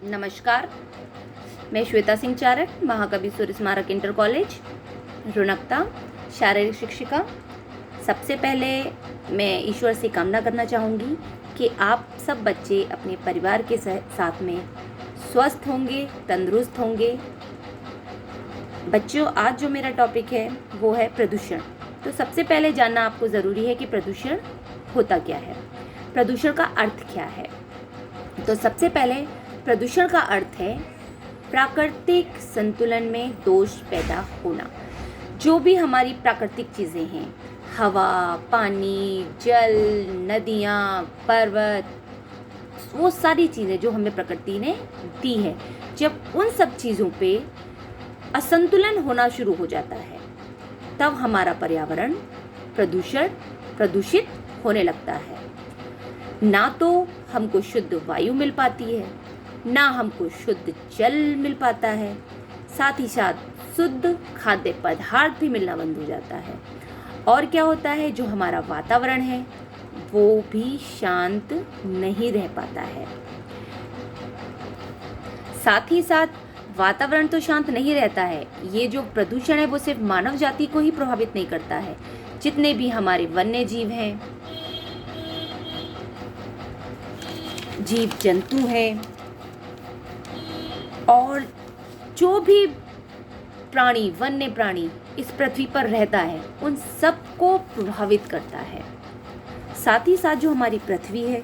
नमस्कार, मैं श्वेता सिंह चारक, महाकवि सूर्य स्मारक इंटर कॉलेज रुनकता, शारीरिक शिक्षिका। सबसे पहले मैं ईश्वर से कामना करना चाहूँगी कि आप सब बच्चे अपने परिवार के साथ में स्वस्थ होंगे, तंदुरुस्त होंगे। बच्चों, आज जो मेरा टॉपिक है वो है प्रदूषण। तो सबसे पहले जानना आपको ज़रूरी है कि प्रदूषण होता क्या है, प्रदूषण का अर्थ क्या है। तो सबसे पहले प्रदूषण का अर्थ है प्राकृतिक संतुलन में दोष पैदा होना। जो भी हमारी प्राकृतिक चीज़ें हैं, हवा, पानी, जल, नदियाँ, पर्वत, वो सारी चीज़ें जो हमें प्रकृति ने दी है, जब उन सब चीज़ों पे असंतुलन होना शुरू हो जाता है तब हमारा पर्यावरण प्रदूषित होने लगता है। ना तो हमको शुद्ध वायु मिल पाती है, ना हमको शुद्ध जल मिल पाता है, साथ ही साथ शुद्ध खाद्य पदार्थ भी मिलना बंद हो जाता है। और क्या होता है, जो हमारा वातावरण है वो भी शांत नहीं रह पाता है। साथ ही साथ वातावरण तो शांत नहीं रहता है, ये जो प्रदूषण है वो सिर्फ मानव जाति को ही प्रभावित नहीं करता है। जितने भी हमारे वन्य जीव हैं, जीव जंतु हैं, और जो भी प्राणी, वन्य प्राणी इस पृथ्वी पर रहता है, उन सबको प्रभावित करता है। साथ ही साथ जो हमारी पृथ्वी है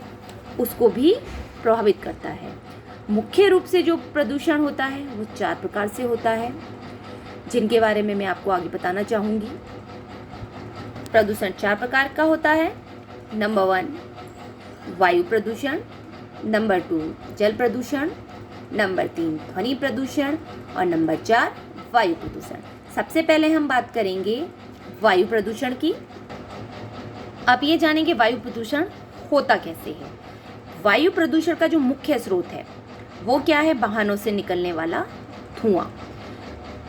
उसको भी प्रभावित करता है। मुख्य रूप से जो प्रदूषण होता है वो 4 प्रकार से होता है, जिनके बारे में मैं आपको आगे बताना चाहूँगी। प्रदूषण 4 प्रकार का होता है। नंबर 1 वायु प्रदूषण, नंबर 2 जल प्रदूषण, नंबर 3 ध्वनि प्रदूषण और नंबर 4 वायु प्रदूषण। सबसे पहले हम बात करेंगे वायु प्रदूषण की। आप ये जानेंगे वायु प्रदूषण होता कैसे है। वायु प्रदूषण का जो मुख्य स्रोत है वो क्या है, वाहनों से निकलने वाला धुआं।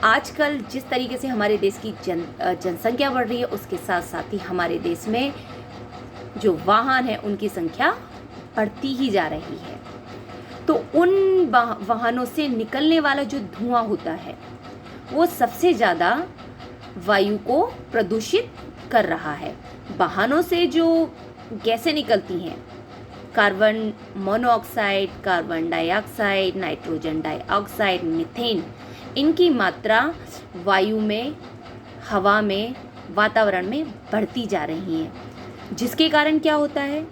आजकल जिस तरीके से हमारे देश की जनसंख्या बढ़ रही है, उसके साथ साथ ही हमारे देश में जो वाहन है उनकी संख्या बढ़ती ही जा रही है। तो उन वाहनों से निकलने वाला जो धुआं होता है वो सबसे ज़्यादा वायु को प्रदूषित कर रहा है। वाहनों से जो गैसें निकलती हैं, carbon monoxide, carbon dioxide, nitrogen dioxide, methane, इनकी मात्रा वायु में, हवा में, वातावरण में बढ़ती जा रही है, जिसके कारण क्या होता है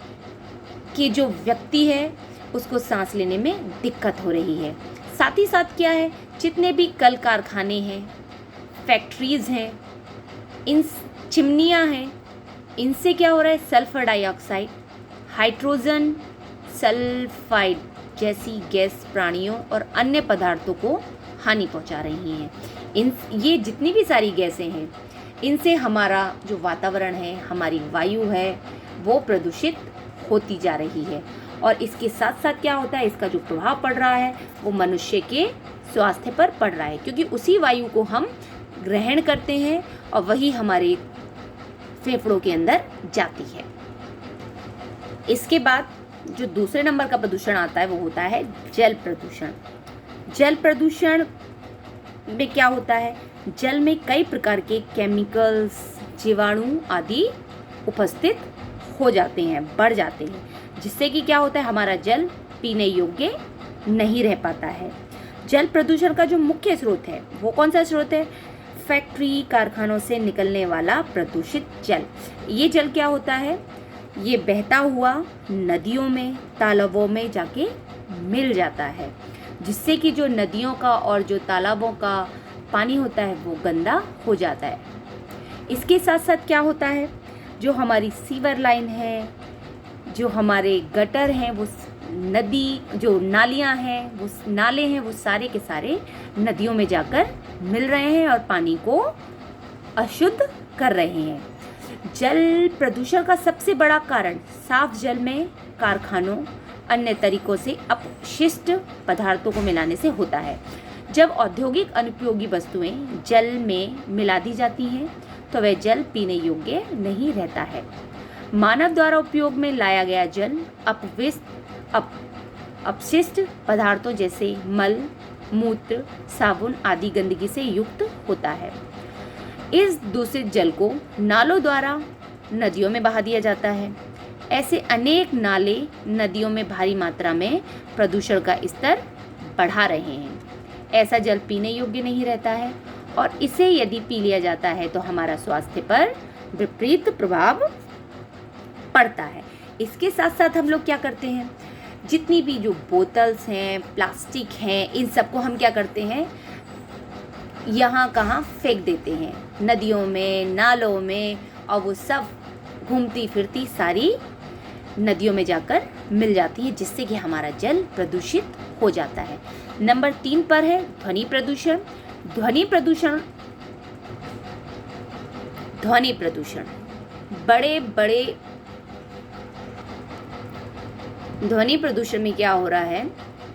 कि जो व्यक्ति है उसको सांस लेने में दिक्कत हो रही है। साथ ही साथ क्या है, जितने भी कल कारखाने हैं, फैक्ट्रीज़ हैं, इन चिमनियाँ हैं, इनसे क्या हो रहा है, सल्फर डाइऑक्साइड, हाइड्रोजन सल्फाइड जैसी गैस प्राणियों और अन्य पदार्थों को हानि पहुंचा रही हैं। ये जितनी भी सारी गैसें हैं, इनसे हमारा जो वातावरण है, हमारी वायु है, वो प्रदूषित होती जा रही है। और इसके साथ साथ क्या होता है, इसका जो प्रभाव पड़ रहा है वो मनुष्य के स्वास्थ्य पर पड़ रहा है, क्योंकि उसी वायु को हम ग्रहण करते हैं और वही हमारे फेफड़ों के अंदर जाती है। इसके बाद जो दूसरे नंबर का प्रदूषण आता है वो होता है जल प्रदूषण। जल प्रदूषण में क्या होता है, जल में कई प्रकार के केमिकल्स, जीवाणु आदि उपस्थित हो जाते हैं, बढ़ जाते हैं, जिससे कि क्या होता है, हमारा जल पीने योग्य नहीं रह पाता है। जल प्रदूषण का जो मुख्य स्रोत है वो कौन सा स्रोत है, फैक्ट्री, कारखानों से निकलने वाला प्रदूषित जल। ये जल क्या होता है, ये बहता हुआ नदियों में, तालाबों में जाके मिल जाता है, जिससे कि जो नदियों का और जो तालाबों का पानी होता है वो गंदा हो जाता है। इसके साथ साथ क्या होता है, जो हमारी सीवर लाइन है, जो हमारे गटर हैं, वो नदी, जो नालियां हैं, वो नाले हैं, वो सारे के सारे नदियों में जाकर मिल रहे हैं और पानी को अशुद्ध कर रहे हैं। जल प्रदूषण का सबसे बड़ा कारण साफ जल में कारखानों, अन्य तरीकों से अपशिष्ट पदार्थों को मिलाने से होता है। जब औद्योगिक अनुपयोगी वस्तुएं जल में मिला दी जाती हैं तो वह जल पीने योग्य नहीं रहता है। मानव द्वारा उपयोग में लाया गया जल अपशिष्ट पदार्थों जैसे मल, मूत्र, साबुन आदि गंदगी से युक्त होता है। इस दूषित जल को नालों द्वारा नदियों में बहा दिया जाता है। ऐसे अनेक नाले नदियों में भारी मात्रा में प्रदूषण का स्तर बढ़ा रहे हैं। ऐसा जल पीने योग्य नहीं रहता है और इसे यदि पी लिया जाता है तो हमारा स्वास्थ्य पर विपरीत प्रभाव पड़ता है। इसके साथ साथ हम लोग क्या करते हैं, जितनी भी जो बोतल्स हैं, प्लास्टिक हैं, इन सबको हम क्या करते हैं, यहाँ कहाँ फेंक देते हैं, नदियों में, नालों में, और वो सब घूमती फिरती सारी नदियों में जाकर मिल जाती है, जिससे कि हमारा जल प्रदूषित हो जाता है। नंबर 3 पर है ध्वनि प्रदूषण। ध्वनि प्रदूषण ध्वनि प्रदूषण में क्या हो रहा है,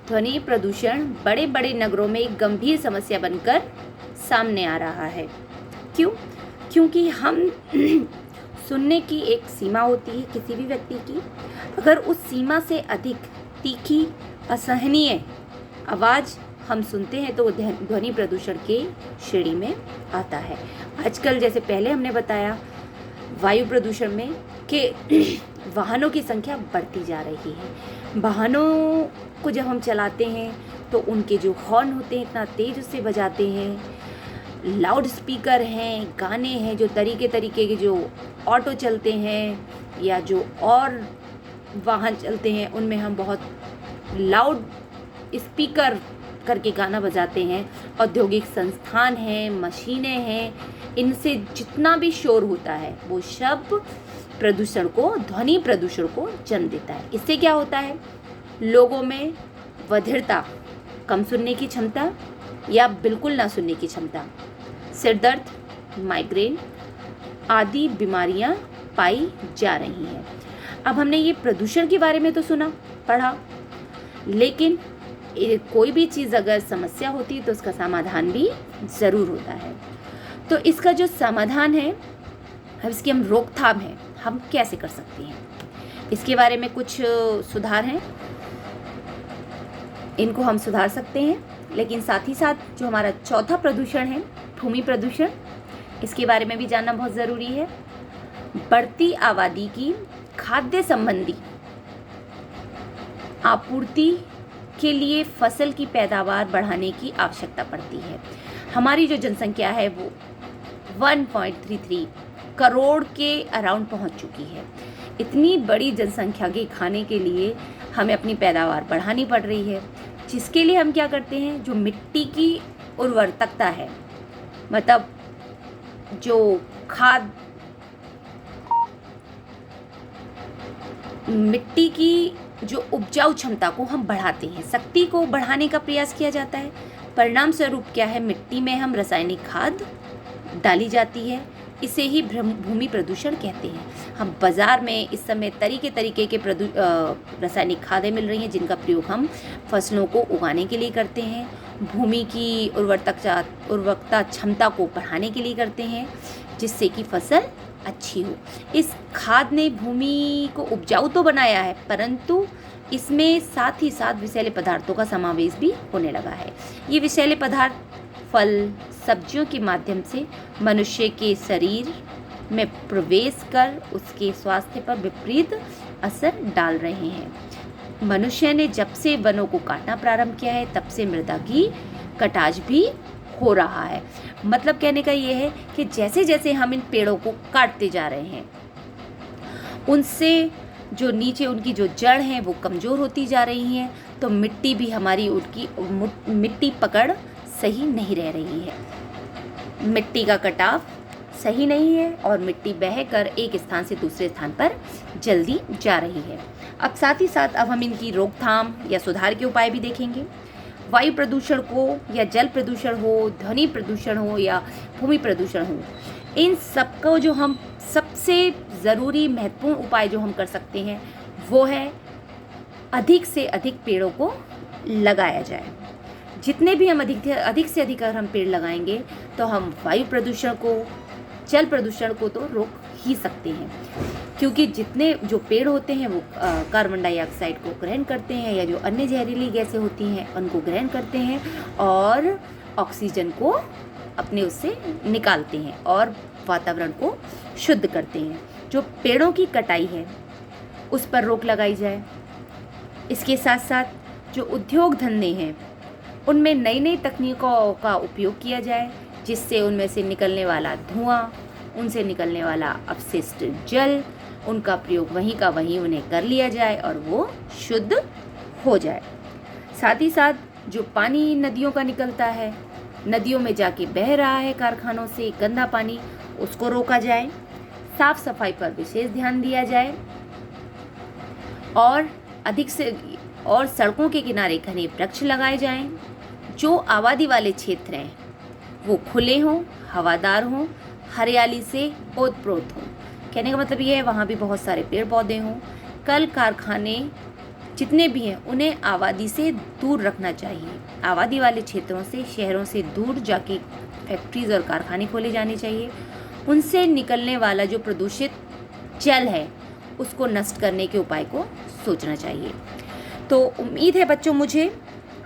ध्वनि प्रदूषण बड़े बड़े नगरों में एक गंभीर समस्या बनकर सामने आ रहा है। क्यों? क्योंकि हम सुनने की एक सीमा होती है किसी भी व्यक्ति की। अगर उस सीमा से अधिक तीखी, असहनीय आवाज़ हम सुनते हैं तो वो ध्वनि प्रदूषण के श्रेणी में आता है। आजकल जैसे पहले हमने बताया वायु प्रदूषण में कि वाहनों की संख्या बढ़ती जा रही है। वाहनों को जब हम चलाते हैं तो उनके जो हॉर्न होते हैं इतना तेज़ उससे बजाते हैं, लाउड स्पीकर हैं, गाने हैं, जो तरीके के जो ऑटो चलते हैं या जो और वाहन चलते हैं उनमें हम बहुत लाउड स्पीकर करके गाना बजाते हैं। औद्योगिक संस्थान हैं, मशीनें हैं, इनसे जितना भी शोर होता है वो सब प्रदूषण को, ध्वनि प्रदूषण को जन्म देता है। इससे क्या होता है, लोगों में बधिरता, कम सुनने की क्षमता या बिल्कुल ना सुनने की क्षमता, सिर दर्द, माइग्रेन आदि बीमारियां पाई जा रही हैं। अब हमने ये प्रदूषण के बारे में तो सुना, पढ़ा, लेकिन कोई भी चीज़ अगर समस्या होती है तो उसका समाधान भी ज़रूर होता है। तो इसका जो समाधान है, अब इसकी हम रोकथाम है, हम कैसे कर सकते हैं, इसके बारे में कुछ सुधार हैं, इनको हम सुधार सकते हैं। लेकिन साथ ही साथ जो हमारा चौथा प्रदूषण है, भूमि प्रदूषण, इसके बारे में भी जानना बहुत ज़रूरी है। बढ़ती आबादी की खाद्य संबंधी आपूर्ति के लिए फसल की पैदावार बढ़ाने की आवश्यकता पड़ती है। हमारी जो जनसंख्या है वो 1.33 करोड़ के अराउंड पहुंच चुकी है। इतनी बड़ी जनसंख्या के खाने के लिए हमें अपनी पैदावार बढ़ानी पड़ रही है, जिसके लिए हम क्या करते हैं, जो मिट्टी की उर्वरकता है, मतलब जो खाद, मिट्टी की जो उपजाऊ क्षमता को हम बढ़ाते हैं, शक्ति को बढ़ाने का प्रयास किया जाता है। परिणाम स्वरूप क्या है, मिट्टी में हम रासायनिक खाद डाली जाती है, इसे ही भूमि प्रदूषण कहते हैं। हम बाज़ार में इस समय तरीके के रासायनिक खादें मिल रही हैं, जिनका प्रयोग हम फसलों को उगाने के लिए करते हैं, भूमि की उर्वरकता क्षमता को बढ़ाने के लिए करते हैं, जिससे कि फसल अच्छी हो। इस खाद ने भूमि को उपजाऊ तो बनाया है, परंतु इसमें साथ ही साथ विषैले पदार्थों का समावेश भी होने लगा है। ये विषैले पदार्थ फल, सब्जियों के माध्यम से मनुष्य के शरीर में प्रवेश कर उसके स्वास्थ्य पर विपरीत असर डाल रहे हैं। मनुष्य ने जब से वनों को काटना प्रारंभ किया है, तब से मृदा की कटाज भी हो रहा है। मतलब कहने का ये है कि जैसे जैसे हम इन पेड़ों को काटते जा रहे हैं, उनसे जो नीचे उनकी जो जड़ हैं वो कमज़ोर होती जा रही हैं, तो मिट्टी भी हमारी उनकी मिट्टी पकड़ सही नहीं रह रही है, मिट्टी का कटाव सही नहीं है और मिट्टी बहकर एक स्थान से दूसरे स्थान पर जल्दी जा रही है। अब साथ ही साथ अब हम इनकी रोकथाम या सुधार के उपाय भी देखेंगे। वायु प्रदूषण को या जल प्रदूषण हो, ध्वनि प्रदूषण हो या भूमि प्रदूषण हो, इन सबको जो हम सबसे ज़रूरी महत्वपूर्ण उपाय जो हम कर सकते हैं वो है अधिक से अधिक पेड़ों को लगाया जाए। जितने भी हम अधिक से अधिक अगर हम पेड़ लगाएंगे तो हम वायु प्रदूषण को, जल प्रदूषण को तो रोक ही सकते हैं। क्योंकि जितने जो पेड़ होते हैं वो कार्बन डाइऑक्साइड को ग्रहण करते हैं, या जो अन्य जहरीली गैसें होती हैं उनको ग्रहण करते हैं और ऑक्सीजन को अपने उससे निकालते हैं और वातावरण को शुद्ध करते हैं। जो पेड़ों की कटाई है उस पर रोक लगाई जाए। इसके साथ साथ जो उद्योग धंधे हैं उनमें नई नई तकनीकों का उपयोग किया जाए, जिससे उनमें से निकलने वाला धुआं, उनसे निकलने वाला अपशिष्ट जल, उनका प्रयोग वहीं का वहीं उन्हें कर लिया जाए और वो शुद्ध हो जाए। साथ ही साथ जो पानी नदियों का निकलता है, नदियों में जाके बह रहा है कारखानों से गंदा पानी, उसको रोका जाए। साफ सफाई पर विशेष ध्यान दिया जाए और अधिक से और सड़कों के किनारे घने वृक्ष लगाए जाएं। जो आबादी वाले क्षेत्र हैं वो खुले हों, हवादार हों, हरियाली से ओतप्रोत हों। कहने का मतलब ये है वहाँ भी बहुत सारे पेड़ पौधे हों। कल कारखाने जितने भी हैं उन्हें आबादी से दूर रखना चाहिए। आबादी वाले क्षेत्रों से, शहरों से दूर जाके फैक्ट्रीज और कारखाने खोले जाने चाहिए। उनसे निकलने वाला जो प्रदूषित जल है उसको नष्ट करने के उपाय को सोचना चाहिए। तो उम्मीद है बच्चों मुझे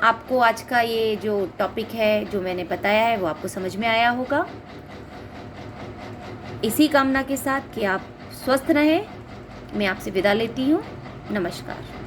आपको आज का ये जो टॉपिक है जो मैंने बताया है वो आपको समझ में आया होगा। इसी कामना के साथ कि आप स्वस्थ रहें, मैं आपसे विदा लेती हूँ। नमस्कार।